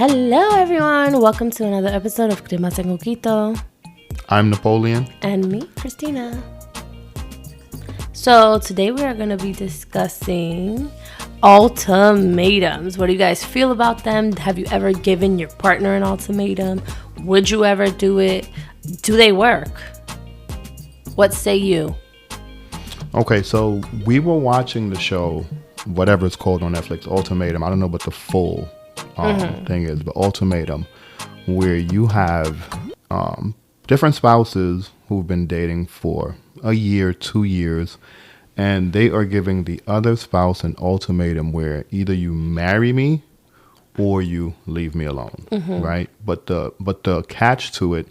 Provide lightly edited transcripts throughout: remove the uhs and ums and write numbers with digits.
Hello, everyone. Welcome to another episode of Crema Sin Coquito. I'm Napoleon. And me, Kristina. So today we are going to be discussing ultimatums. What do you guys feel about them? Have you ever given your partner an ultimatum? Would you ever do it? Do they work? What say you? Okay, so we were watching the show, whatever it's called on Netflix, Ultimatum. I don't know what the full thing is, but Ultimatum, where you have different spouses who've been dating for a year, 2 years, and they are giving the other spouse an ultimatum where either you marry me or you leave me alone, right? But the catch to it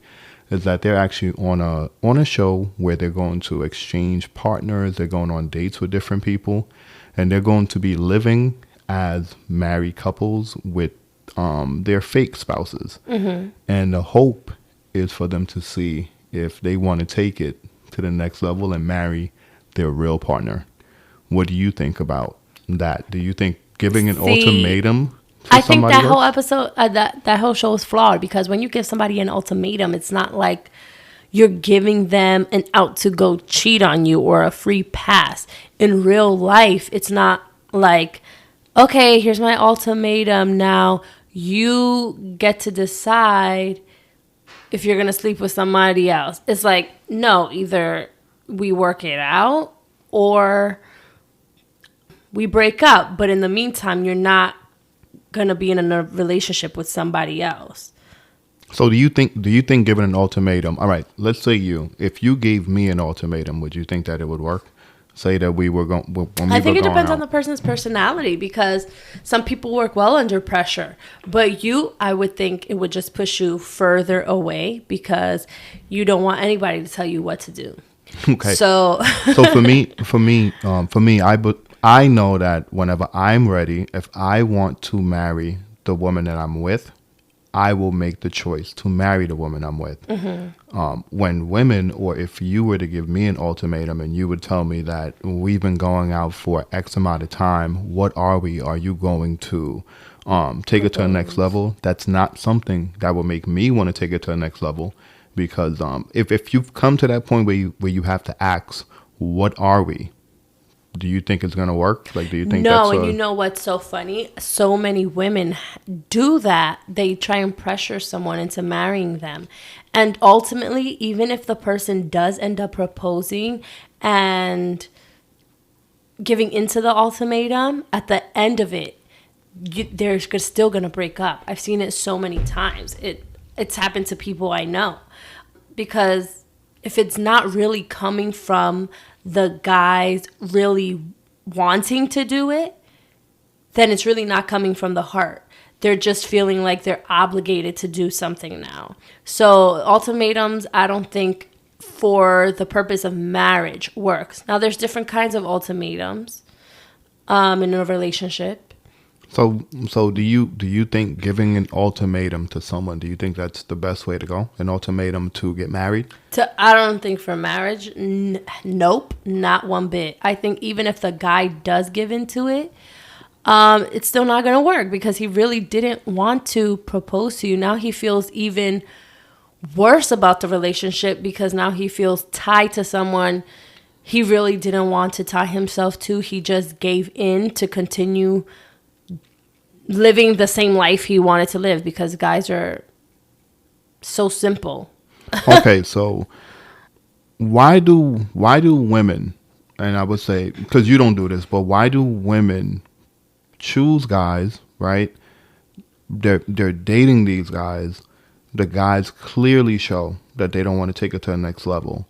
is that they're actually on a show where they're going to exchange partners, they're going on dates with different people, and they're going to be living as married couples with their fake spouses. And the hope is for them to see if they want to take it to the next level and marry their real partner. What do you think about that? Do you think giving an ultimatum to I think that somebody whole else? episode, that whole show is flawed, because when you give somebody an ultimatum, it's not like you're giving them an out to go cheat on you or a free pass. In real life, it's not like, okay, here's my ultimatum. Now you get to decide if you're going to sleep with somebody else. It's like, no, either we work it out or we break up. But in the meantime, you're not going to be in a relationship with somebody else. So do you think giving an ultimatum, all right, let's say if you gave me an ultimatum, would you think that it would work? Say that we were going, I think it depends on the person's personality, because some people work well under pressure. But I would think it would just push you further away because you don't want anybody to tell you what to do. Okay. So for me, I know that whenever I'm ready, if I want to marry the woman that I'm with, I will make the choice to marry the woman I'm with. When women, or if you were to give me an ultimatum and you would tell me that we've been going out for X amount of time, what are we? Are you going to take it to the next level? That's not something that will make me want to take it to the next level, because if you've come to that point where you have to ask, what are we? Do you think it's going to work? Like, do you think no? And you know what's so funny? So many women do that. They try and pressure someone into marrying them. And ultimately, even if the person does end up proposing and giving into the ultimatum, at the end of it, they're still going to break up. I've seen it so many times. It's happened to people I know. Because if it's not really coming from the guys really wanting to do it, then it's really not coming from the heart. They're just feeling like they're obligated to do something now. So ultimatums, I don't think for the purpose of marriage works. Now, there's different kinds of ultimatums in a relationship. So do you think giving an ultimatum to someone, do you think that's the best way to go? An ultimatum to get married? I don't think for marriage, nope, not one bit. I think even if the guy does give into it, it's still not going to work, because he really didn't want to propose to you. Now he feels even worse about the relationship, because now he feels tied to someone he really didn't want to tie himself to. He just gave in to continue living the same life he wanted to live, because guys are so simple. Okay, so why do women, and I would say, because you don't do this, but why do women choose guys, right? They're dating these guys. The guys clearly show that they don't want to take it to the next level.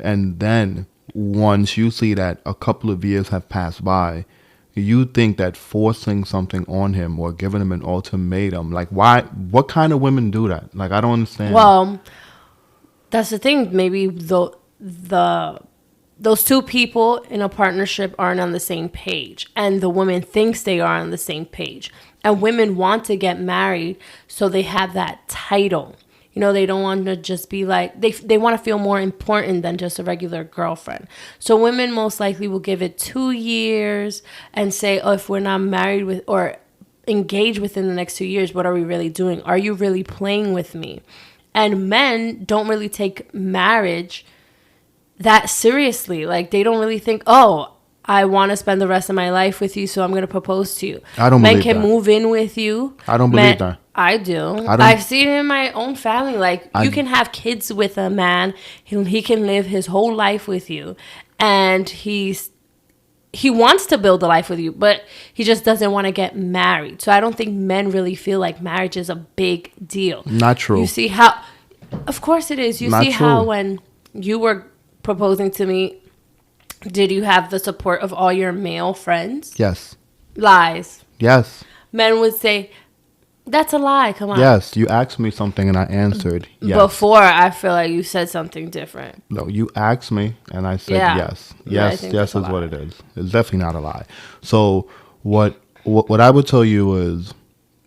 And then once you see that a couple of years have passed by, you think that forcing something on him or giving him an ultimatum, like why? What kind of women do that? Like, I don't understand. Well, that's the thing. Maybe those two people in a partnership aren't on the same page, and the woman thinks they are on the same page. And women want to get married, so they have that title. You know, they don't want to just be like, they want to feel more important than just a regular girlfriend. So women most likely will give it 2 years and say, oh, if we're not married with, or engage within the next 2 years, what are we really doing? Are you really playing with me? And men don't really take marriage that seriously. Like, they don't really think, oh, I want to spend the rest of my life with you, so I'm going to propose to you. I don't Men believe can that. move in with you. I don't believe that. I do. I don't- I've seen it in my own family. Like, you can have kids with a man. He can live his whole life with you. And he wants to build a life with you, but he just doesn't want to get married. So I don't think men really feel like marriage is a big deal. Not true. You see how... Of course it is. You Not see true. how when you were proposing to me, did you have the support of all your male friends? Yes. Lies. Yes. Men would say, that's a lie. Come on. Yes. You asked me something and I answered yes. Before, I feel like you said something different. No, you asked me and I said Yeah. yes. Yeah, I Yes, think yes that's is a what lie. it is. It's definitely not a lie. So what I would tell you is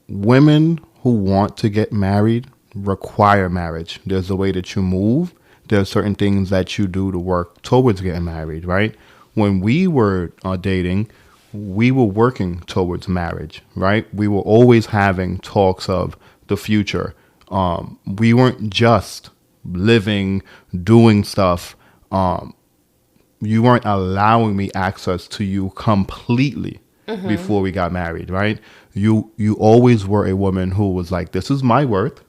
women who want to get married require marriage. There's a way that you move. There's certain things that you do to work towards getting married, right? When we were dating, we were working towards marriage, right? We were always having talks of the future. We weren't just living, doing stuff. You weren't allowing me access to you completely before we got married, right? You always were a woman who was like, this is my worth.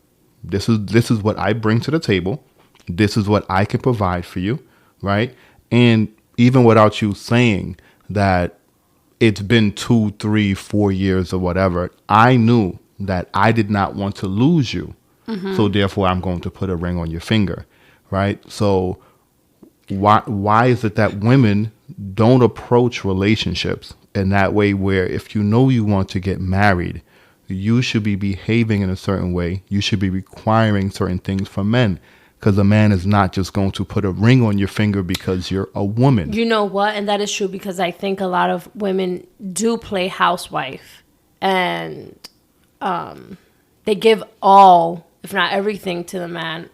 This is what I bring to the table. This is what I can provide for you, right? And even without you saying that it's been 2, 3, 4 years or whatever, I knew that I did not want to lose you. So therefore, I'm going to put a ring on your finger, right? So why is it that women don't approach relationships in that way, where if you know you want to get married, you should be behaving in a certain way. You should be requiring certain things from men, because a man is not just going to put a ring on your finger because you're a woman. You know what? And that is true, because I think a lot of women do play housewife, and they give all, if not everything, to the man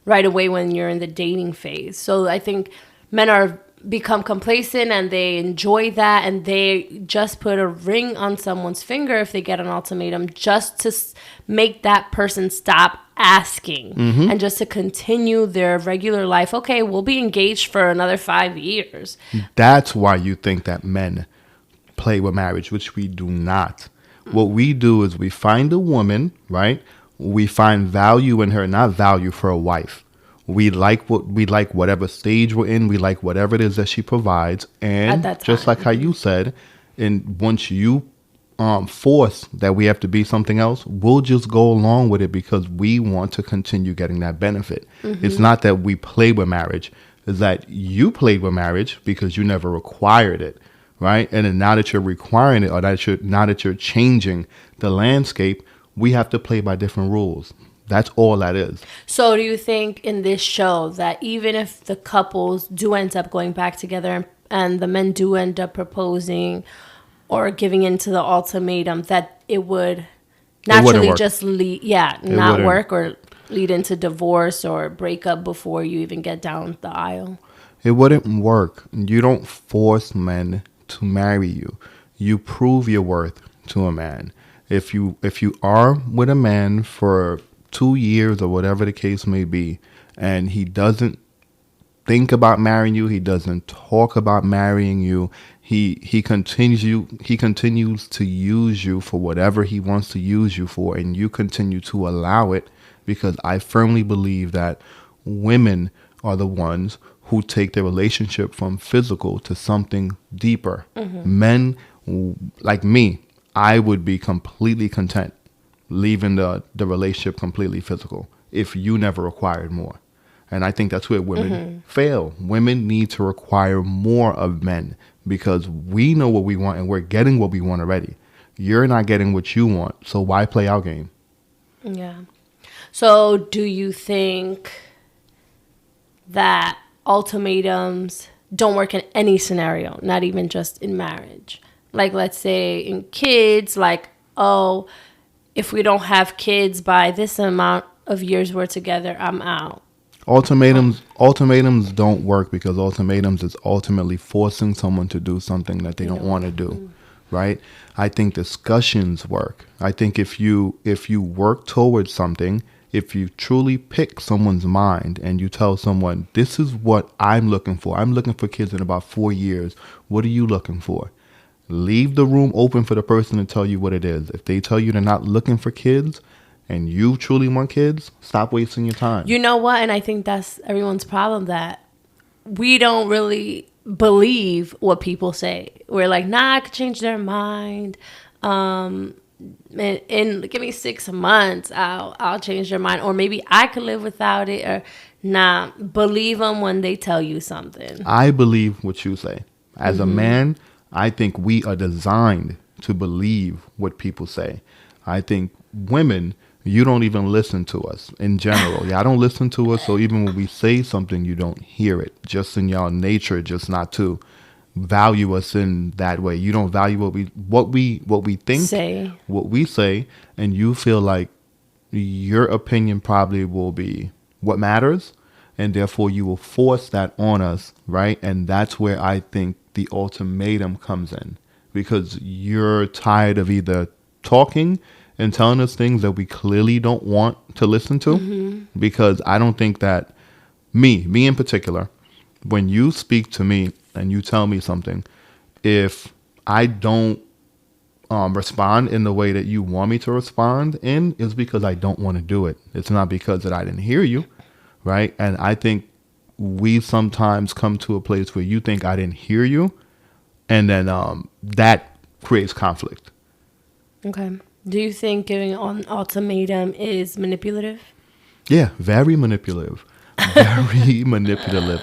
right away when you're in the dating phase. So I think men are become complacent and they enjoy that, and they just put a ring on someone's finger if they get an ultimatum, just to make that person stop asking and just to continue their regular life. Okay, we'll be engaged for another 5 years. That's why you think that men play with marriage, which we do not. What we do is we find a woman, right? We find value in her, not value for a wife. We like whatever stage we're in. We like whatever it is that she provides. And At that just time. like how you said, and once you force that we have to be something else, we'll just go along with it because we want to continue getting that benefit. It's not that we play with marriage. It's that you played with marriage because you never required it, right? And then now that you're requiring it, or now that you're changing the landscape, we have to play by different rules. That's all that is. So do you think in this show that even if the couples do end up going back together and the men do end up proposing or giving into the ultimatum, that it would naturally work. just lead, not wouldn't. work, or lead into divorce or breakup before you even get down the aisle? It wouldn't work. You don't force men to marry you. You prove your worth to a man. If you are with a man for 2 years or whatever the case may be, and he doesn't think about marrying you, he doesn't talk about marrying you, he continues to use you for whatever he wants to use you for, and you continue to allow it, because I firmly believe that women are the ones who take their relationship from physical to something deeper. Men like me, I would be completely content leaving the relationship completely physical if you never required more. And I think that's where women fail. Women need to require more of men because we know what we want and we're getting what we want already. You're not getting what you want, so why play our game? Yeah. So do you think that ultimatums don't work in any scenario, not even just in marriage? Like, let's say in kids, like, oh, if we don't have kids by this amount of years we're together, I'm out. Ultimatums don't work because ultimatums is ultimately forcing someone to do something that they don't want to do. right? I think discussions work. I think if you work towards something, if you truly pick someone's mind and you tell someone, this is what I'm looking for. I'm looking for kids in about 4 years. What are you looking for? Leave the room open for the person to tell you what it is. If they tell you they're not looking for kids and you truly want kids, stop wasting your time. You know what? And I think that's everyone's problem, that we don't really believe what people say. We're like, nah, I could change their mind. And give me 6 months, I'll change their mind. Or maybe I could live without it. Or nah, believe them when they tell you something. I believe what you say. As a man, I think we are designed to believe what people say. I think women, you don't even listen to us in general. Y'all don't listen to us, so even when we say something, you don't hear it. Just in y'all nature, just not to value us in that way. You don't value what we think, what we say, and you feel like your opinion probably will be what matters, and therefore you will force that on us, right? And that's where I think the ultimatum comes in, because you're tired of either talking and telling us things that we clearly don't want to listen to. Because I don't think that me in particular, when you speak to me and you tell me something, if I don't respond in the way that you want me to respond in, is because I don't want to do it. It's not because that I didn't hear you, right? And I think we sometimes come to a place where you think I didn't hear you, and then that creates conflict. Okay. Do you think giving an ultimatum is manipulative? Yeah, very manipulative. Very manipulative.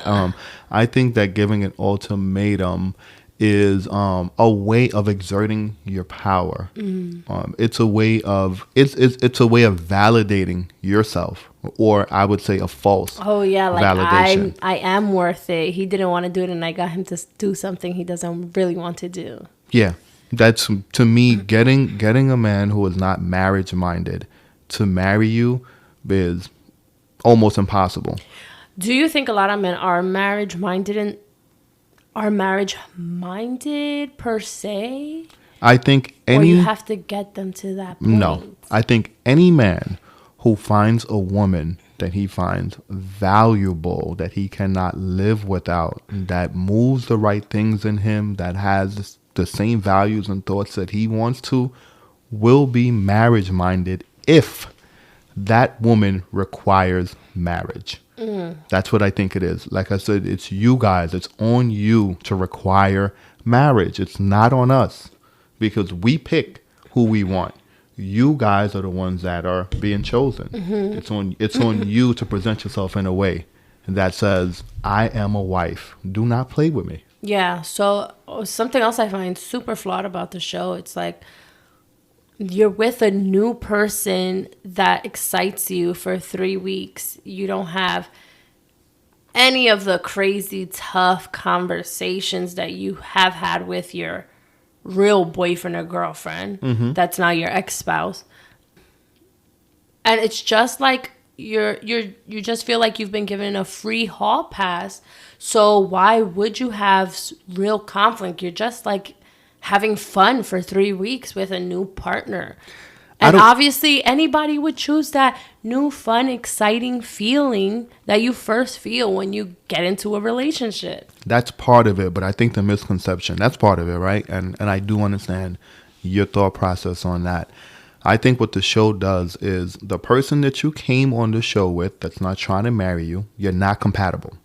I think that giving an ultimatum is a way of exerting your power. It's a way of it's a way of validating yourself, or I would say a false validation. I am worth it. He didn't want to do it, and I got him to do something he doesn't really want to do. Yeah, that's, to me, getting a man who is not marriage minded to marry you is almost impossible. Do you think a lot of men are marriage minded per se? I think or you have to get them to that point? No, I think any man who finds a woman that he finds valuable, that he cannot live without, that moves the right things in him, that has the same values and thoughts that he wants to, will be marriage minded if that woman requires marriage. That's what I think it is. Like I said, it's you guys. It's on you to require marriage. It's not on us, because we pick who we want. You guys are the ones that are being chosen. It's on you to present yourself in a way that says, I am a wife. Do not play with me. Yeah. So something else I find super flawed about the show, it's like you're with a new person that excites you for 3 weeks. You don't have any of the crazy tough conversations that you have had with your real boyfriend or girlfriend that's now your ex-spouse. And it's just like you just feel like you've been given a free hall pass. So why would you have real conflict? You're just like having fun for 3 weeks with a new partner. And obviously anybody would choose that new, fun, exciting feeling that you first feel when you get into a relationship. That's part of it, but I think the misconception, that's part of it, right? And I do understand your thought process on that. I think what the show does is the person that you came on the show with that's not trying to marry you, you're not compatible.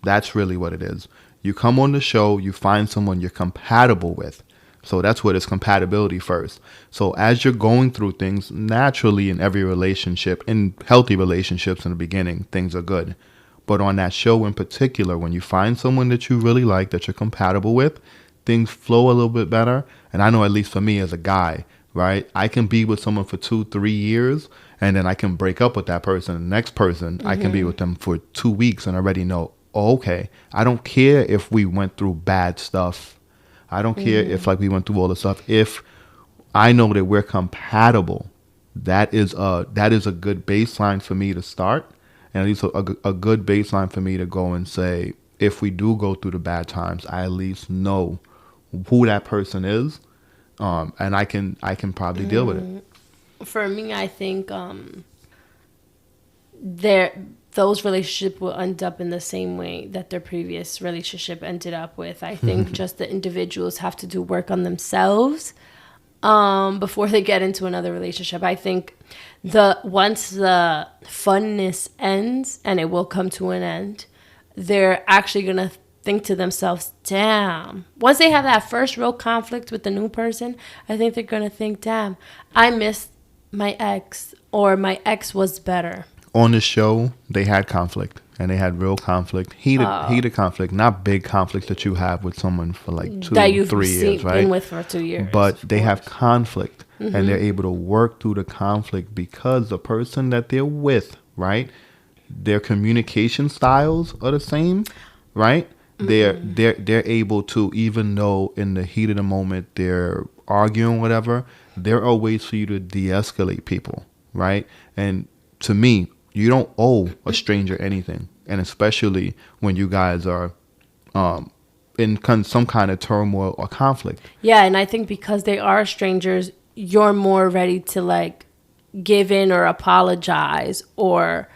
That's really what it is. You come on the show, you find someone you're compatible with. So that's what is compatibility first. So as you're going through things, naturally in every relationship, in healthy relationships in the beginning, things are good. But on that show in particular, when you find someone that you really like, that you're compatible with, things flow a little bit better. And I know, at least for me as a guy, right, I can be with someone for 2-3 years, and then I can break up with that person. The next person, I can be with them for 2 weeks and already know, oh, okay, I don't care if we went through bad stuff. I don't care if we went through all the stuff. If I know that we're compatible, that is a good baseline for me to start, and at least a good baseline for me to go and say, if we do go through the bad times, I at least know who that person is, And I can probably deal with it. For me, I think there those relationships will end up in the same way that their previous relationship ended up with. I think just the individuals have to do work on themselves before they get into another relationship. I think once the funness ends, and it will come to an end, they're actually gonna think to themselves, damn. Once they have that first real conflict with the new person, I think they're gonna think, damn, I miss my ex, or my ex was better. On the show, they had conflict, and they had real conflict, heated conflict, not big conflict that you have with someone for like That you've 3 years, right? been with for 2 years. But they have conflict, and they're able to work through the conflict because the person that they're with, right? Their communication styles are the same, right? They're able to, even though in the heat of the moment they're arguing, whatever, there are ways for you to de-escalate people, right? And to me, you don't owe a stranger anything, and especially when you guys are in some kind of turmoil or conflict. Yeah, and I think because they are strangers, you're more ready to like give in or apologize or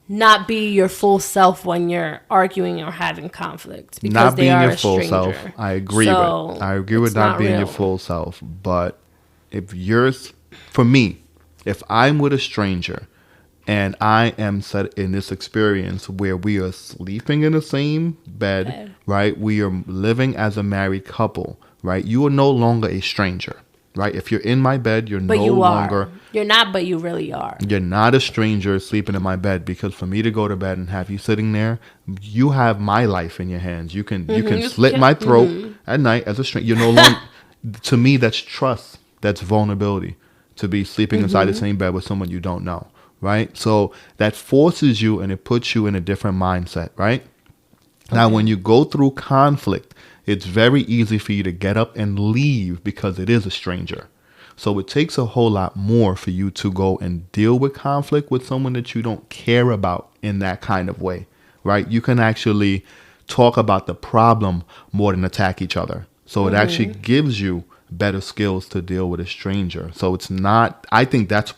not be your full self when you're arguing or having conflict, because Not they being are your a full stranger. self, I agree So with. I agree with it's not being your real. full self. But if for me, if I'm with a stranger and I am set in this experience where we are sleeping in the same bed, right? We are living as a married couple, right? You are no longer a stranger, right? If you're in my bed, you're But no you longer. are. You're not, but you really are. You're not a stranger sleeping in my bed, because for me to go to bed and have you sitting there, you have my life in your hands. You can slit my throat at night as a stranger. You're no longer. To me, that's trust. That's vulnerability. To be sleeping inside the same bed with someone you don't know, right? So that forces you and it puts you in a different mindset, right? Now, when you go through conflict, it's very easy for you to get up and leave because it is a stranger. So it takes a whole lot more for you to go and deal with conflict with someone that you don't care about in that kind of way, right? You can actually talk about the problem more than attack each other. So it actually gives you better skills to deal with a stranger. So it's not, I think that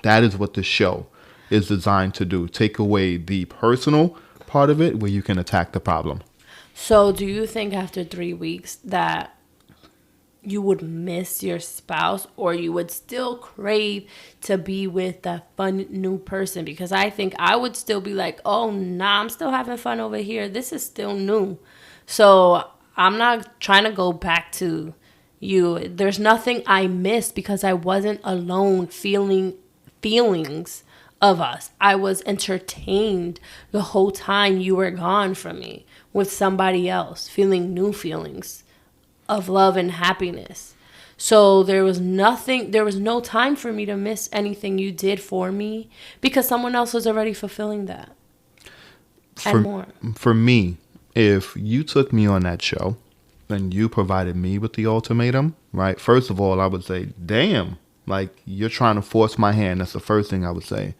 is what the show is designed to do. Take away the personal part of it where you can attack the problem. So do you think after 3 weeks that you would miss your spouse, or you would still crave to be with that fun new person? Because I think I would still be like, oh, nah, I'm still having fun over here. This is still new. So I'm not trying to go back to you. There's nothing I missed because I wasn't alone feeling feelings of us. I was entertained the whole time you were gone from me with somebody else, feeling new feelings of love and happiness. So there was no time for me to miss anything you did for me, because someone else was already fulfilling that and more. For me, if you took me on that show and you provided me with the ultimatum, right? First of all, I would say, damn, like you're trying to force my hand. That's the first thing I would say.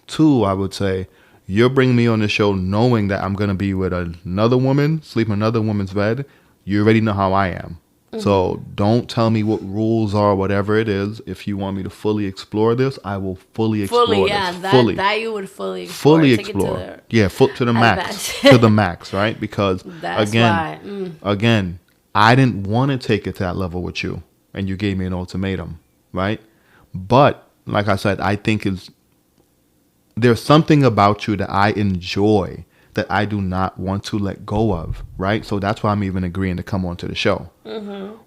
2, I would say, you're bringing me on the show knowing that I'm going to be with another woman, sleep in another woman's bed. You already know how I am. So don't tell me what rules are, whatever it is. If you want me to fully explore this, I will fully explore this. That you would fully explore. Fully Take explore. It To the max. To the max, right? Because again, I didn't want to take it to that level with you, and you gave me an ultimatum, right? But like I said, I think there's something about you that I enjoy that I do not want to let go of, right? So that's why I'm even agreeing to come onto the show.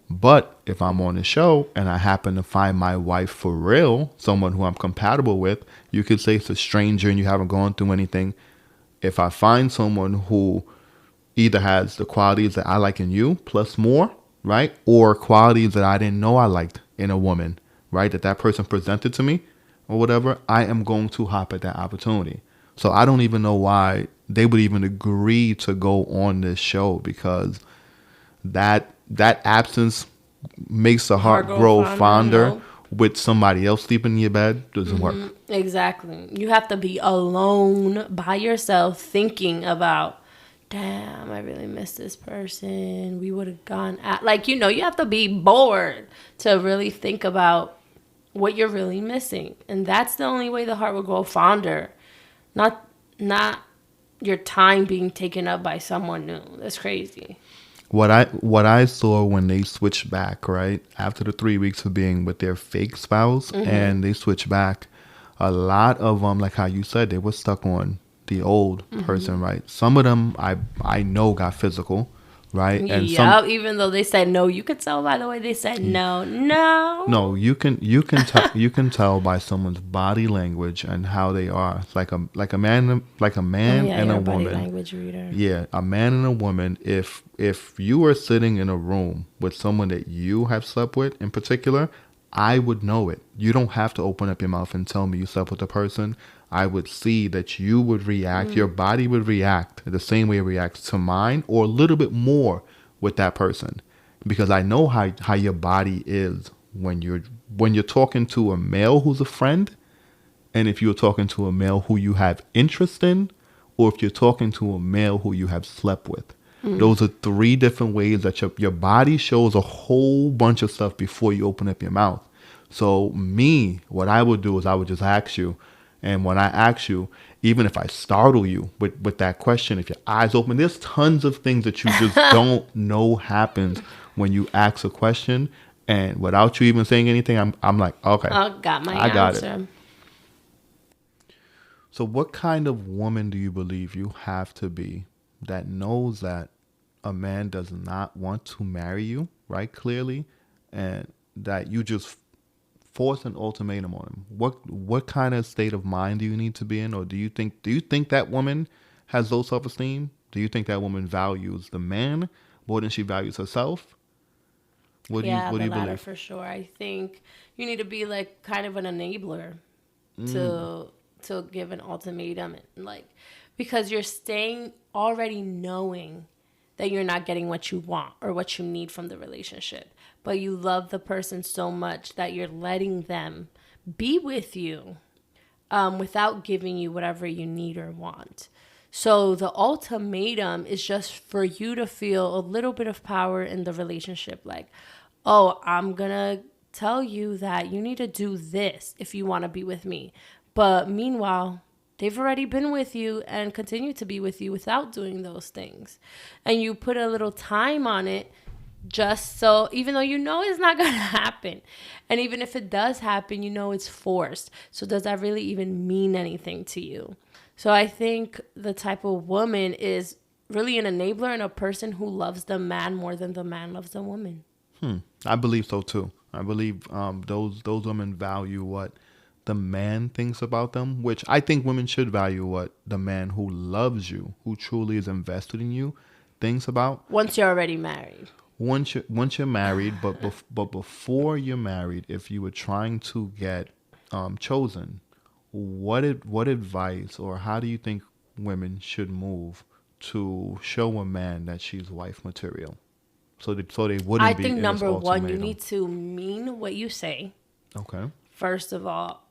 But if I'm on the show and I happen to find my wife for real, someone who I'm compatible with, you could say it's a stranger and you haven't gone through anything. If I find someone who either has the qualities that I like in you plus more, right? Or qualities that I didn't know I liked in a woman, right? That person presented to me or whatever, I am going to hop at that opportunity. So I don't even know why they would even agree to go on this show, because that absence makes the heart grow fonder. With somebody else sleeping in your bed doesn't work. Exactly. You have to be alone by yourself thinking about damn, I really miss this person. We would have gone at, like, you know, you have to be bored to really think about what you're really missing. And that's the only way the heart will grow fonder. Not your time being taken up by someone new. That's crazy. What I saw when they switched back, right after the 3 weeks of being with their fake spouse, and they switched back, a lot of them, like how you said, they were stuck on the old person, right? Some of them I know got physical, right, and Yeah, even though they said no, you could tell by the way they said no, no. no, you can tell by someone's body language and how they are. It's like a man Yeah, and you're a a body woman. language reader. Yeah, a man and a woman. If you are sitting in a room with someone that you have slept with in particular, I would know it. You don't have to open up your mouth and tell me you slept with a person. I would see that you would react. Your body would react the same way it reacts to mine, or a little bit more with that person, because I know how your body is when you're talking to a male who's a friend, and if you're talking to a male who you have interest in, or if you're talking to a male who you have slept with. Those are three different ways that your body shows a whole bunch of stuff before you open up your mouth. So me, what I would do is I would just ask you. And when I ask you, even if I startle you with that question, if your eyes open, there's tons of things that you just don't know happens when you ask a question. And without you even saying anything, I'm like, okay, I got my I got it. answer. So what kind of woman do you believe you have to be that knows that a man does not want to marry you, right? Clearly, and that you just force an ultimatum on him. What kind of state of mind do you need to be in, or do you think that woman has low self-esteem? Do you think that woman values the man more than she values herself? What do you Yeah, what do the you latter believe? for sure. I think you need to be like kind of an enabler to give an ultimatum, and like, because you're staying already knowing that you're not getting what you want or what you need from the relationship, but you love the person so much that you're letting them be with you, without giving you whatever you need or want. So the ultimatum is just for you to feel a little bit of power in the relationship. Like, oh, I'm going to tell you that you need to do this if you want to be with me. But meanwhile, they've already been with you and continue to be with you without doing those things. And you put a little time on it, just so, even though you know it's not going to happen. And even if it does happen, you know it's forced. So does that really even mean anything to you? So I think the type of woman is really an enabler and a person who loves the man more than the man loves the woman. I believe so too. I believe those women value what the man thinks about them, which I think women should value what the man who loves you, who truly is invested in you, thinks about. Once you're already married. Once you're married, but before you're married, if you were trying to get chosen, what advice, or how do you think women should move to show a man that she's wife material, so they I wouldn't be think in this number one, you ultimatum? need to mean what you say, Okay. first of all.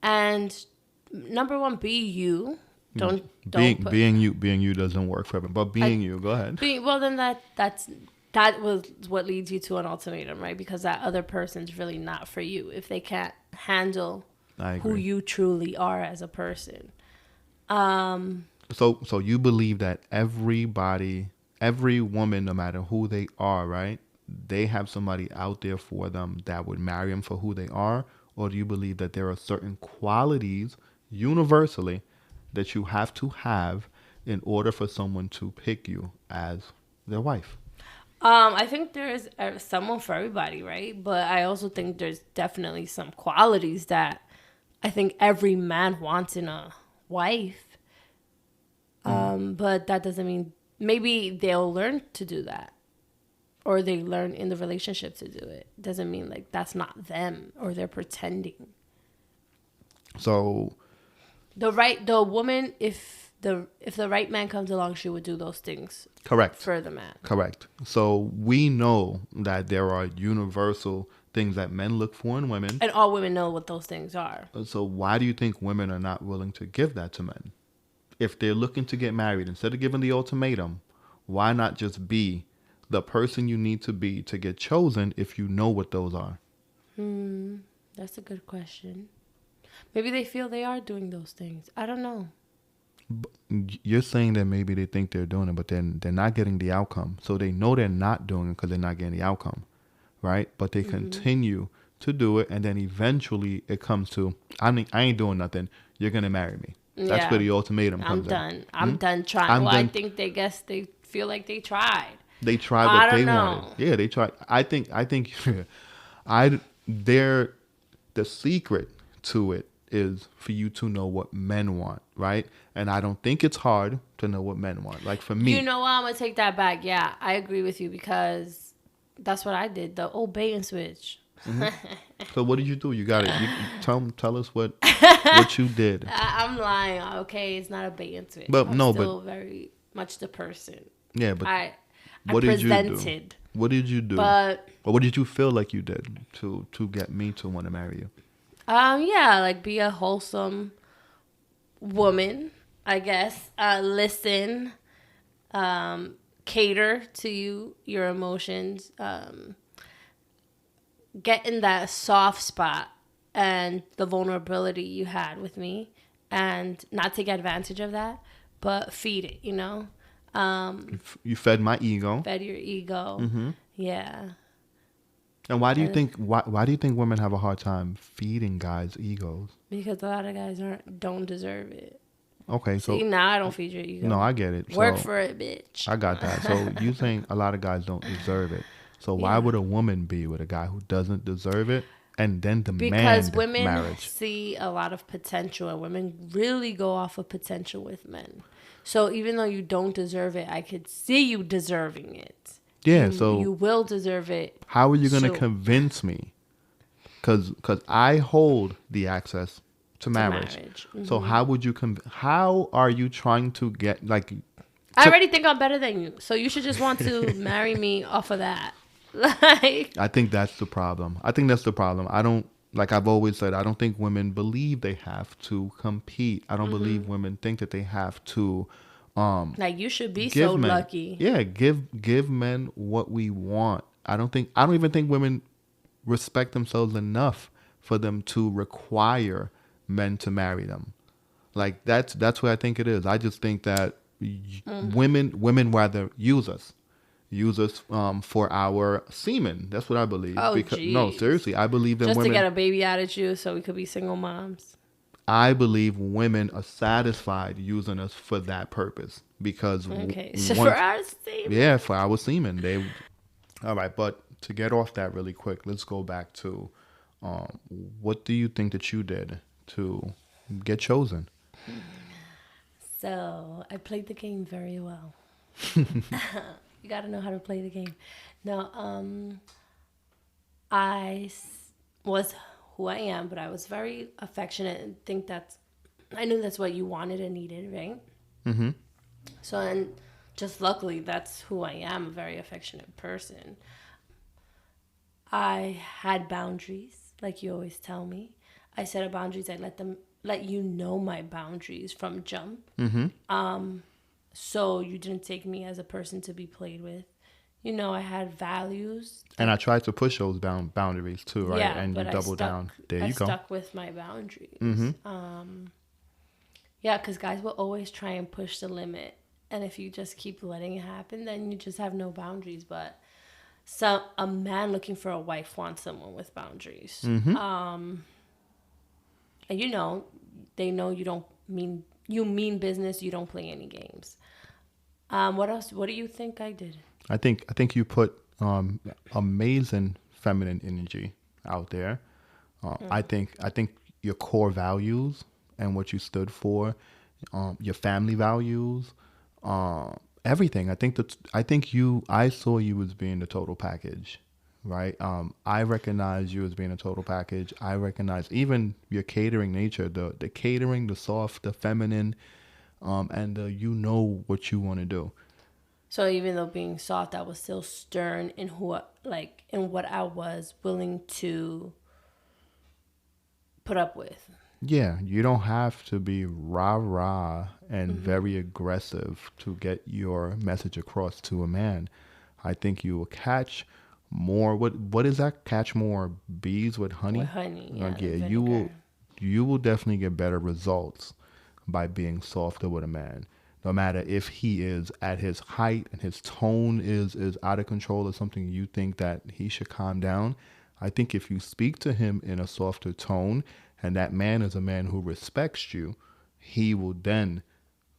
And number one, be you. Don't put Being you doesn't work for everyone, but I, being you, go ahead. well, then that was what leads you to an ultimatum, right? Because that other person's really not for you if they can't handle I who agree. you truly are as a person. So you believe that every woman, no matter who they are, right? They have somebody out there for them that would marry them for who they are, or do you believe that there are certain qualities universally that you have to have in order for someone to pick you as their wife? I think there is someone for everybody, right? But I also think there's definitely some qualities that I think every man wants in a wife. But that doesn't mean, maybe they'll learn to do that, or they learn in the relationship to do it. Doesn't mean like that's not them or they're pretending. So The woman, if the right man comes along, she would do those things correct. for the man. Correct. So we know that there are universal things that men look for in women. And all women know what those things are. So why do you think women are not willing to give that to men? if they're looking to get married, instead of giving the ultimatum, why not just be the person you need to get chosen if you know what those are? That's a good question. Maybe they feel they are doing those things. I don't know. You're saying that maybe they think they're doing it, but then they're not getting the outcome. So they know they're not doing it because they're not getting the outcome, right? But they continue to do it, and then eventually it comes to, I ain't doing nothing. You're gonna marry me. That's where Yeah. the ultimatum I'm comes done. in. I'm done trying. I'm Well, I done. think they feel like they tried. They tried I what don't they wanted. know. Yeah, they tried. I think, I they're the secret to it is for you to know what men want, right? And I don't think it's hard to know what men want. Like for You me, know what? I'm gonna take that back. Yeah, I agree with you because that's what I did. The old bait and switch. so what did you do? You got it. You tell us what you did. I'm lying. Okay, it's not a bait and switch. But I'm no, but still very much the person. yeah, but I what did you do? presented, What did you do? but Or what did you feel like you did to get me to want to marry you? yeah, like be a wholesome woman, I guess. Listen, cater to your emotions, get in that soft spot and the vulnerability you had with me, and not take advantage of that, but feed it, You fed my ego. fed your ego. Yeah. And why do you think why do you think women have a hard time feeding guys' egos? Because a lot of guys don't deserve it. Okay, so See, now I don't feed your ego. no, I get it. Work So for it, bitch. I got that. So you saying a lot of guys don't deserve it. So why would a woman be with a guy who doesn't deserve it and then Because demand women marriage? see a lot of potential, and women really go off of potential with men. So even though you don't deserve it, I could see you deserving it. Yeah, You so will deserve it. how are you going to soon. convince me? Cuz I hold the access to marriage. So how would you how are you trying to get like I already think I'm better than you, so you should just want to marry me off of that. Like, I think that's the problem. I think that's the problem. I don't, like I've always said, I don't think women believe they have to compete. I don't believe women think that they have to like you should be give so men. lucky. Yeah, give men what we want. I don't even think women respect themselves enough for them to require men to marry them. Like that's what I think it is. I just think that women rather use us for our semen. That's what I believe. Oh, Because no, jeez. seriously, I believe that Just to women. get a baby out of you, so we could be single moms. I believe women are satisfied using us for that purpose because Okay, so for our sake. yeah, for our semen. They all right. But to get off that really quick, let's go back to what do you think that you did to get chosen? So I played the game very well. You got to know how to play the game. No, was who I am, but I was very affectionate and I knew that's what you wanted and needed, right? Mm-hmm. So, and just luckily, that's who I am, a very affectionate person. I had boundaries, like you always tell me. I set boundaries. I let you know my boundaries from jump. Mm-hmm. So you didn't take me as a person to be played with. I had values. And I tried to push those boundaries too, right? Yeah, And you but double down. There I you go. stuck with my boundaries. Mm-hmm. Yeah, because guys will always try and push the limit. And if you just keep letting it happen, then you just have no boundaries. But a man looking for a wife wants someone with boundaries. Mm-hmm. And they know you mean business. You don't play any games. What else? What do you think I did? I think you put amazing feminine energy out there. I think your core values and what you stood for, your family values, everything. I saw you as being the total package, right? I recognize you as being a total package. I recognize even your catering nature, the catering, the soft, the feminine, and what you want to do. So even though being soft, I was still stern in in what I was willing to put up with. Yeah, you don't have to be rah rah and very aggressive to get your message across to a man. I think you will catch more. What is that? Catch more bees with With honey? honey, yeah, Like, the yeah, vinegar. you will definitely get better results by being softer with a man. No matter if he is at his height and his tone is out of control or something you think that he should calm down. I think if you speak to him in a softer tone and that man is a man who respects you, he will then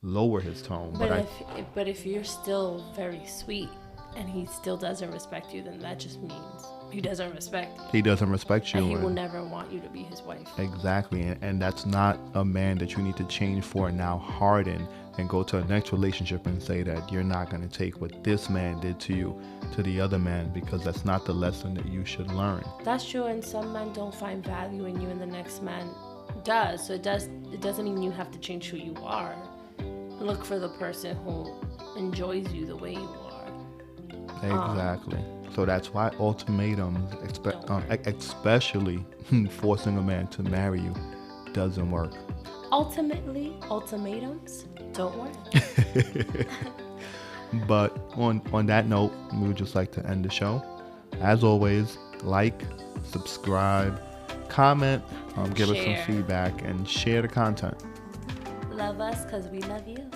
lower his tone. But if you're still very sweet and he still doesn't respect you, then that just means he doesn't respect you, he doesn't respect and you. he will never want you to be his wife. Exactly. And that's not a man that you need to change for and now harden and go to a next relationship and say that you're not going to take what this man did to you to the other man, because that's not the lesson that you should learn. That's true, and some men don't find value in you, and the next man does. So it doesn't mean you have to change who you are. Look for the person who enjoys you the way you are. Exactly. So that's why ultimatums, especially forcing a man to marry you, doesn't work. Ultimately, ultimatums don't work. But on that note, we would just like to end the show. As always, like, subscribe, comment, give us some Share. feedback, and share the content. Love us because we love you.